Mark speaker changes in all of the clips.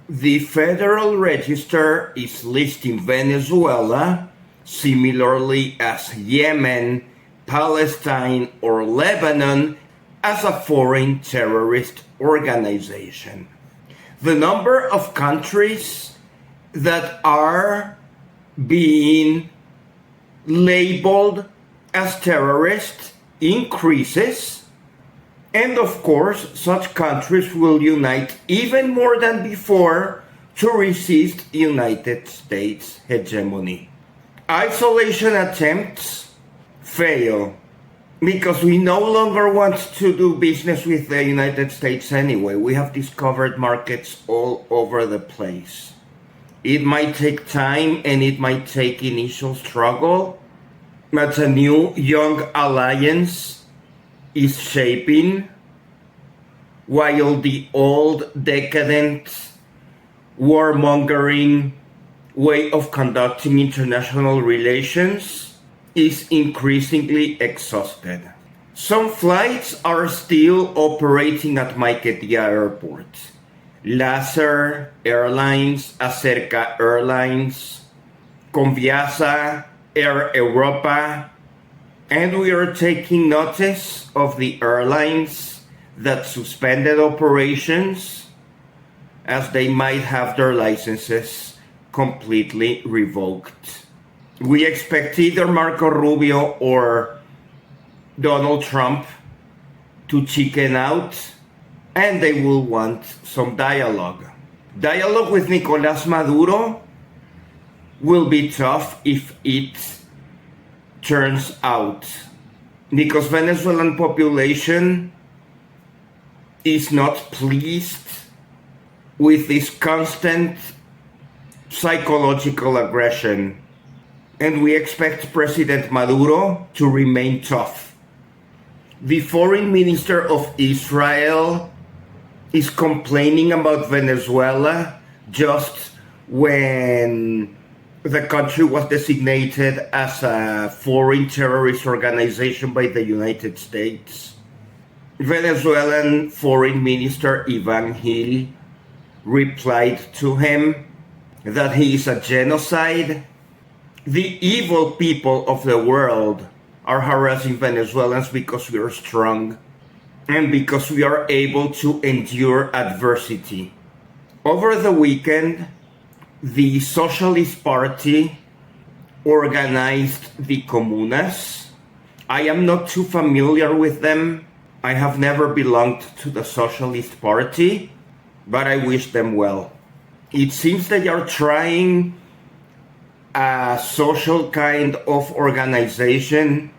Speaker 1: The Federal Register is listing Venezuela, similarly as Yemen, Palestine, or Lebanon, as a foreign terrorist organization. The number of countries that are being labeled as terrorists increases, and of course, such countries will unite even more than before to resist United States hegemony. Isolation attempts fail because we no longer want to do business with the United States anyway. We have discovered markets all over the place. It might take time and it might take initial struggle, but a new young alliance is shaping, while the old decadent warmongering way of conducting international relations is increasingly exhausted. Some flights are still operating at Maiquetía Airport. Laser Airlines, Acerca Airlines, Conviasa, Air Europa, and we are taking notice of the airlines that suspended operations as they might have their licenses completely revoked. We expect either Marco Rubio or Donald Trump to chicken out, and they will want some dialogue. Dialogue with Nicolás Maduro will be tough if it turns out, because Venezuelan population is not pleased with this constant psychological aggression, and we expect President Maduro to remain tough. The foreign minister of Israel is complaining about Venezuela just when the country was designated as a foreign terrorist organization by the United States. Venezuelan Foreign Minister Ivan Gil replied to him that he is a genocide. The evil people of the world are harassing Venezuelans because we are strong and because we are able to endure adversity. Over the weekend, the Socialist Party organized the comunas. I am not too familiar with them. I have never belonged to the Socialist Party, but I wish them well. It seems they are trying a social kind of organization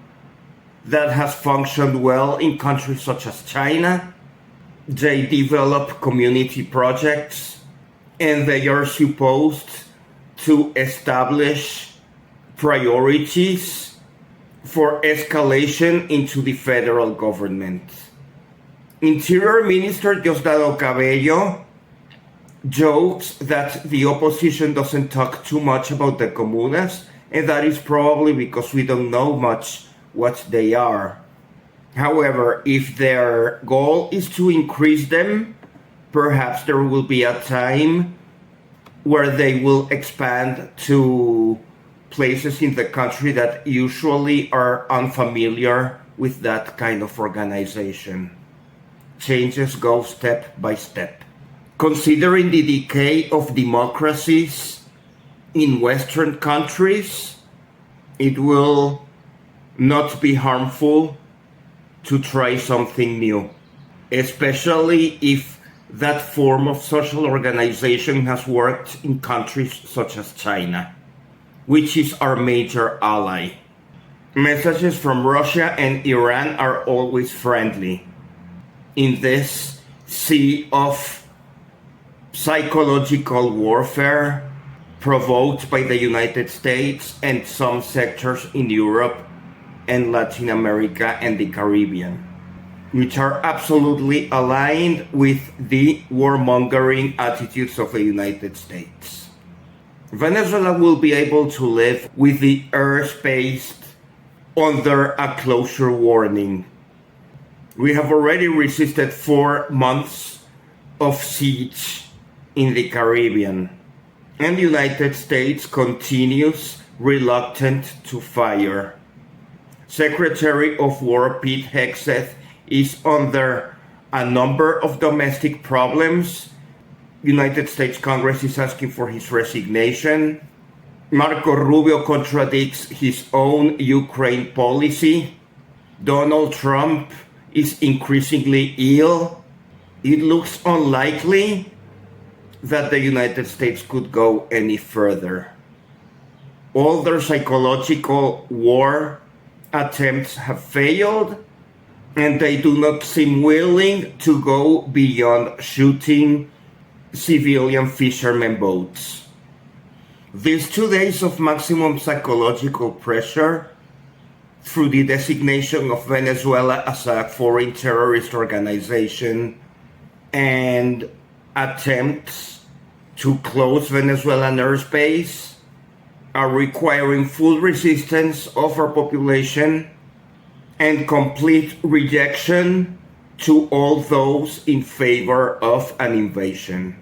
Speaker 1: that has functioned well in countries such as China. They develop community projects, and they are supposed to establish priorities for escalation into the federal government. Interior Minister Diosdado Cabello jokes that the opposition doesn't talk too much about the comunas, and that is probably because we don't know much what they are. However, if their goal is to increase them, perhaps there will be a time where they will expand to places in the country that usually are unfamiliar with that kind of organization. Changes go step by step. Considering the decay of democracies in Western countries, it will not be harmful to try something new, especially if that form of social organization has worked in countries such as China, which is our major ally. Messages from Russia and Iran are always friendly. In this sea of psychological warfare provoked by the United States and some sectors in Europe and Latin America and the Caribbean, which are absolutely aligned with the warmongering attitudes of the United States. Venezuela will be able to live with the airspace under a closure warning. We have already resisted 4 months of siege in the Caribbean. And the United States continues reluctant to fire. Secretary of War Pete Hegseth is under a number of domestic problems. United States Congress is asking for his resignation. Marco Rubio contradicts his own Ukraine policy. Donald Trump is increasingly ill. It looks unlikely that the United States could go any further. All their psychological war attempts have failed, and they do not seem willing to go beyond shooting civilian fishermen boats. These 2 days of maximum psychological pressure through the designation of Venezuela as a foreign terrorist organization and attempts to close Venezuelan airspace are requiring full resistance of our population and complete rejection to all those in favor of an invasion.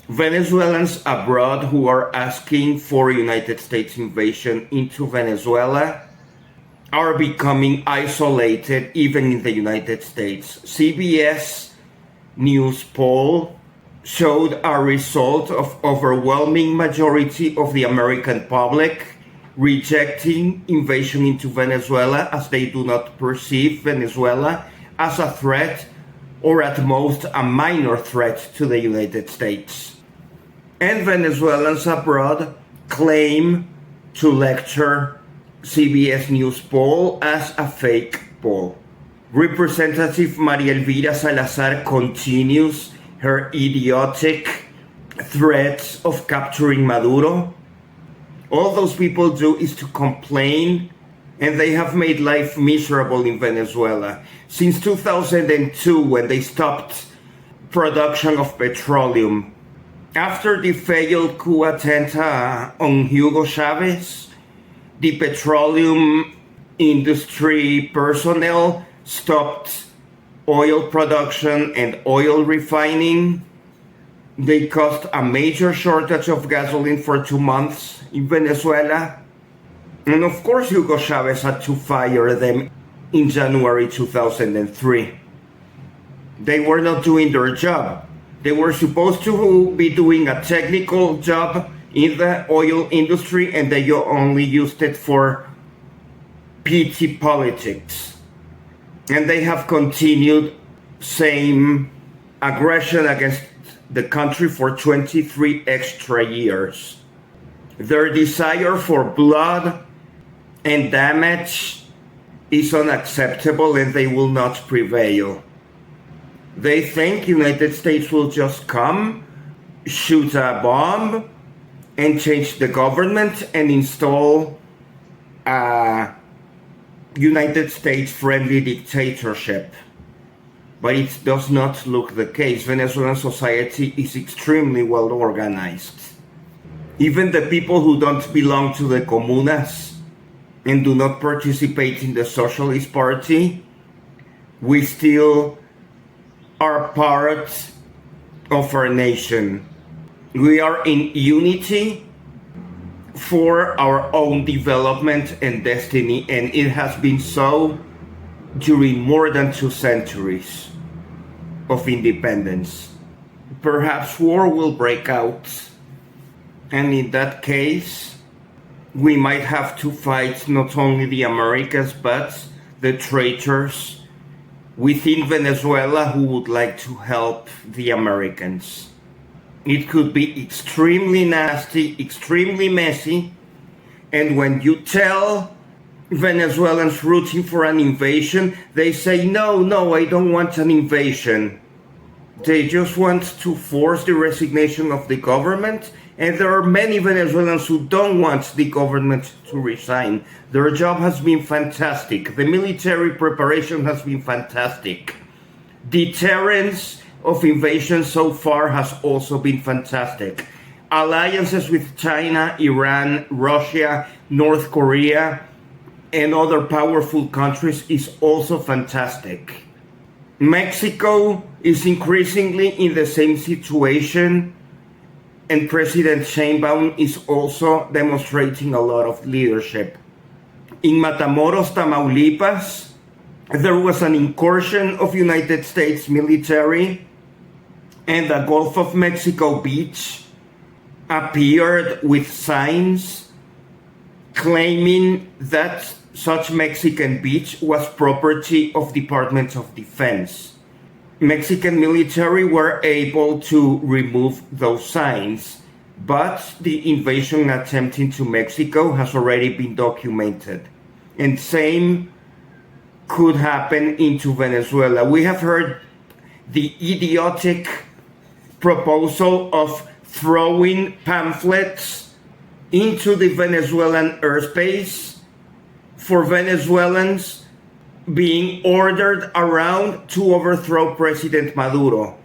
Speaker 1: Venezuelans abroad who are asking for a United States invasion into Venezuela are becoming isolated even in the United States. CBS News poll showed a result of overwhelming majority of the American public rejecting invasion into Venezuela, as they do not perceive Venezuela as a threat, or at most a minor threat to the United States. And Venezuelans abroad claim to lecture CBS News poll as a fake poll. Representative Maria Elvira Salazar continues her idiotic threats of capturing Maduro. All those people do is to complain, and they have made life miserable in Venezuela. Since 2002, when they stopped production of petroleum, after the failed coup attempt on Hugo Chavez, the petroleum industry personnel stopped oil production and oil refining. They caused a major shortage of gasoline for 2 months in Venezuela. And of course, Hugo Chavez had to fire them in January 2003. They were not doing their job. They were supposed to be doing a technical job in the oil industry, and they only used it for petty politics. And they have continued same aggression against the country for 23 extra years. Their desire for blood and damage is unacceptable, and they will not prevail. They think United States will just come, shoot a bomb, and change the government and install a United States friendly dictatorship. But it does not look the case. Venezuelan society is extremely well organized. Even the people who don't belong to the comunas and do not participate in the Socialist Party, we still are part of our nation. We are in unity for our own development and destiny, and it has been so during more than 2 centuries of independence. Perhaps war will break out, and in that case, we might have to fight not only the Americans, but the traitors within Venezuela who would like to help the Americans. It could be extremely nasty, extremely messy, and when you tell Venezuelans rooting for an invasion, they say, no, I don't want an invasion. They just want to force the resignation of the government, and there are many Venezuelans who don't want the government to resign. Their job has been fantastic. The military preparation has been fantastic. Deterrence of invasion so far has also been fantastic. Alliances with China, Iran, Russia, North Korea, and other powerful countries is also fantastic. Mexico is increasingly in the same situation And President Sheinbaum is also demonstrating a lot of leadership. In Matamoros, Tamaulipas, there was an incursion of United States military, and the Gulf of Mexico beach appeared with signs claiming that such Mexican beach was property of Departments of Defense. Mexican military were able to remove those signs, but the invasion attempt into Mexico has already been documented. And same could happen into Venezuela. We have heard the idiotic proposal of throwing pamphlets into the Venezuelan airspace for Venezuelans being ordered around to overthrow President Maduro.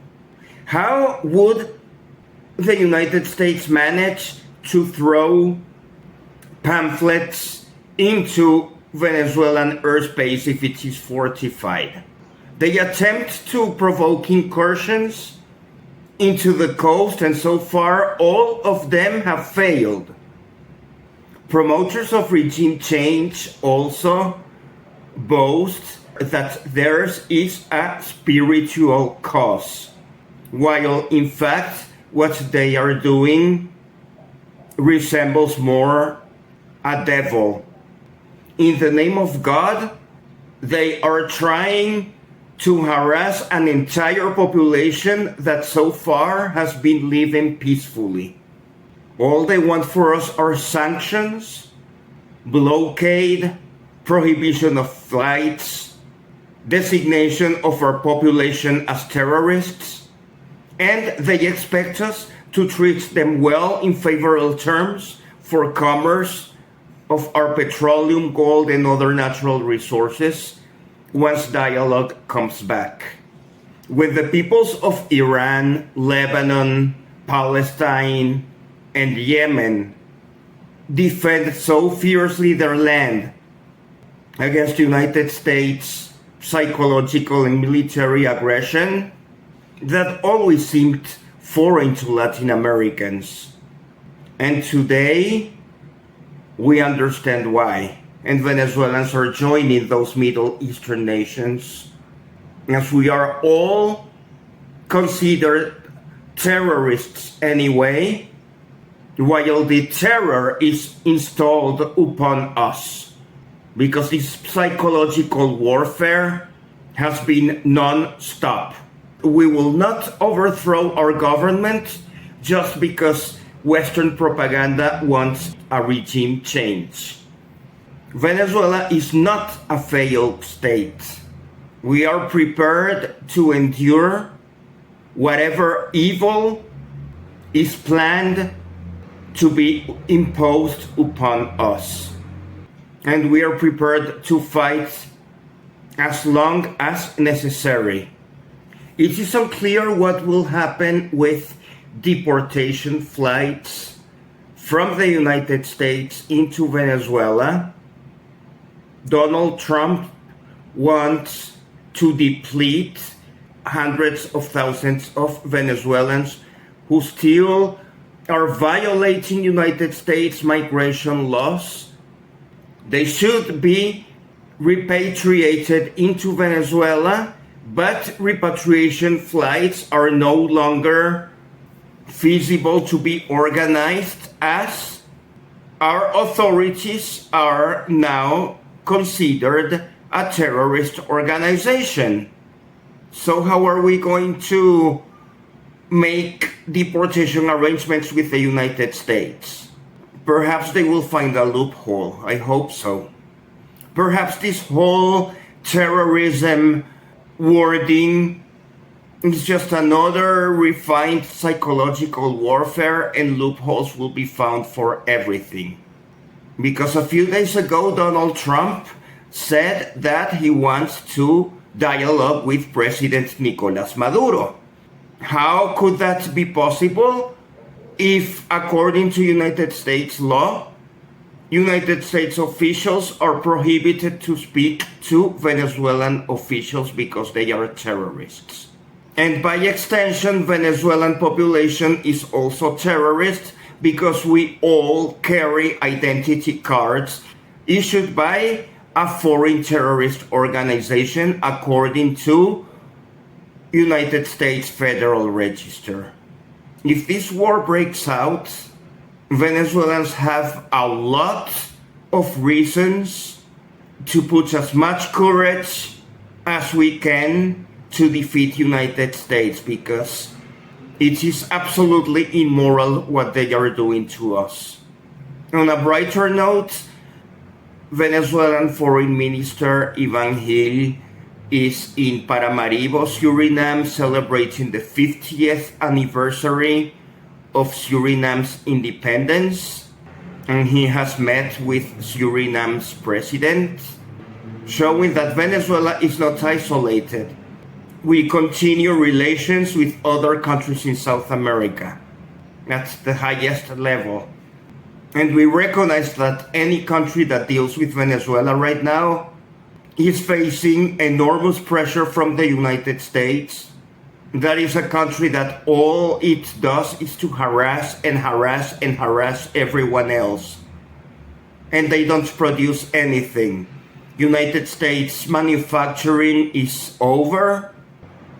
Speaker 1: How would the United States manage to throw pamphlets into Venezuelan airspace if it is fortified? They attempt to provoke incursions into the coast, and so far all of them have failed. Promoters of regime change also boast that theirs is a spiritual cause, while in fact what they are doing resembles more a devil. In the name of God, they are trying to harass an entire population that so far has been living peacefully. All they want for us are sanctions, blockade, prohibition of flights, designation of our population as terrorists, and they expect us to treat them well in favorable terms for commerce of our petroleum, gold, and other natural resources once dialogue comes back. When the peoples of Iran, Lebanon, Palestine, and Yemen defend so fiercely their land against the United States psychological and military aggression, that always seemed foreign to Latin Americans. And today, we understand why. And Venezuelans are joining those Middle Eastern nations, as we are all considered terrorists anyway, while the terror is installed upon us. Because this psychological warfare has been non-stop. We will not overthrow our government just because Western propaganda wants a regime change. Venezuela is not a failed state. We are prepared to endure whatever evil is planned to be imposed upon us. And we are prepared to fight as long as necessary. It is unclear what will happen with deportation flights from the United States into Venezuela. Donald Trump wants to deplete hundreds of thousands of Venezuelans who still are violating United States migration laws. They should be repatriated into Venezuela, but repatriation flights are no longer feasible to be organized, as our authorities are now considered a terrorist organization. So how are we going to make deportation arrangements with the United States? Perhaps they will find a loophole. I hope so. Perhaps this whole terrorism wording is just another refined psychological warfare, and loopholes will be found for everything. Because a few days ago, Donald Trump said that he wants to dialogue with President Nicolás Maduro. How could that be possible if, according to United States law, United States officials are prohibited to speak to Venezuelan officials because they are terrorists? And by extension, Venezuelan population is also terrorist because we all carry identity cards issued by a foreign terrorist organization according to United States Federal Register. If this war breaks out, Venezuelans have a lot of reasons to put as much courage as we can to defeat United States, because it is absolutely immoral what they are doing to us. On a brighter note, Venezuelan Foreign Minister Ivan Gil is in Paramaribo, Suriname, celebrating the 50th anniversary of Suriname's independence, and he has met with Suriname's president, showing that Venezuela is not isolated. We continue relations with other countries in South America at the highest level. And we recognize that any country that deals with Venezuela right now is facing enormous pressure from the United States. That is a country that all it does is to harass and harass and harass everyone else. And they don't produce anything. United States manufacturing is over.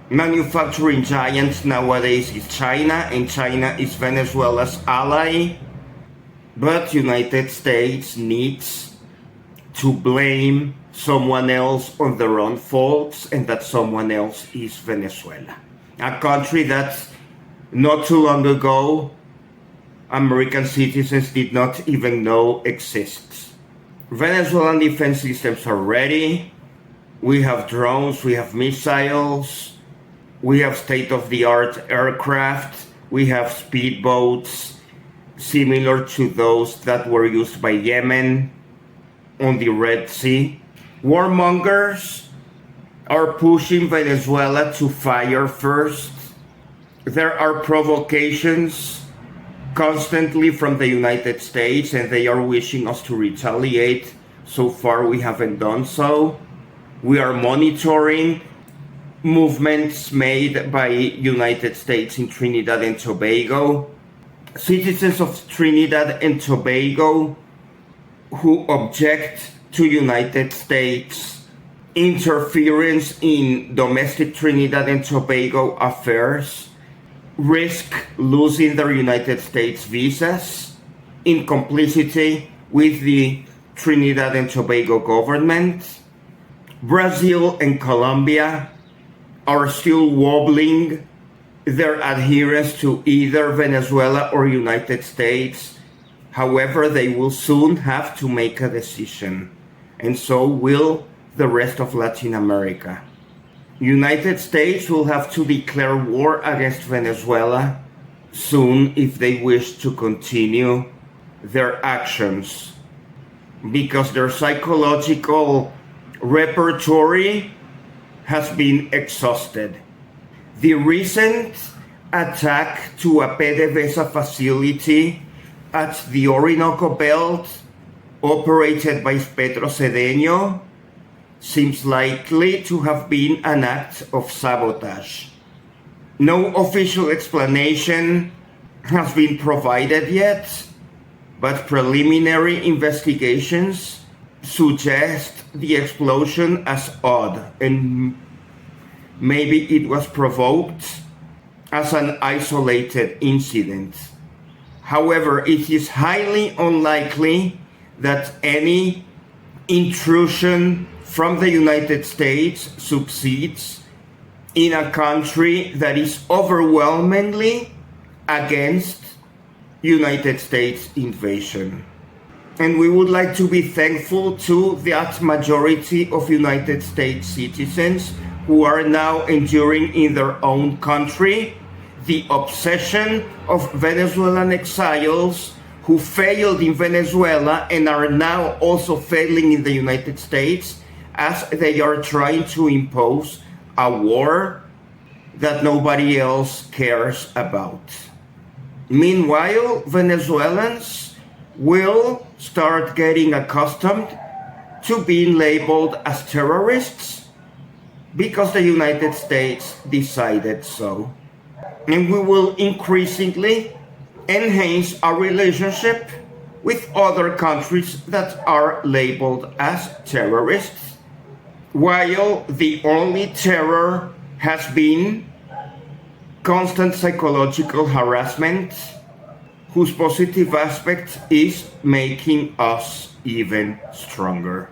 Speaker 1: Manufacturing giants nowadays is China, and China is Venezuela's ally. But United States needs to blame someone else on their own faults, and that someone else is Venezuela. A country that not too long ago American citizens did not even know exists. Venezuelan defense systems are ready. We have drones, we have missiles, we have state-of-the-art aircraft, we have speedboats similar to those that were used by Yemen on the Red Sea. Warmongers are pushing Venezuela to fire first. There are provocations constantly from the United States, and they are wishing us to retaliate. So far, we haven't done so. We are monitoring movements made by United States in Trinidad and Tobago. Citizens of Trinidad and Tobago who object to United States interference in domestic Trinidad and Tobago affairs risk losing their United States visas in complicity with the Trinidad and Tobago government. Brazil and Colombia are still wobbling their adherence to either Venezuela or United States. However, they will soon have to make a decision, and so will the rest of Latin America. United States will have to declare war against Venezuela soon if they wish to continue their actions, because their psychological repertoire has been exhausted. The recent attack to a PDVSA facility at the Orinoco Belt operated by Petro Cedeño seems likely to have been an act of sabotage. No official explanation has been provided yet, but preliminary investigations suggest the explosion as odd, and maybe it was provoked as an isolated incident. However, it is highly unlikely that any intrusion from the United States succeeds in a country that is overwhelmingly against United States invasion. And we would like to be thankful to that majority of United States citizens who are now enduring in their own country the obsession of Venezuelan exiles who failed in Venezuela and are now also failing in the United States as they are trying to impose a war that nobody else cares about. Meanwhile, Venezuelans will start getting accustomed to being labeled as terrorists because the United States decided so. And we will increasingly enhance our relationship with other countries that are labeled as terrorists, while the only terror has been constant psychological harassment, whose positive aspect is making us even stronger.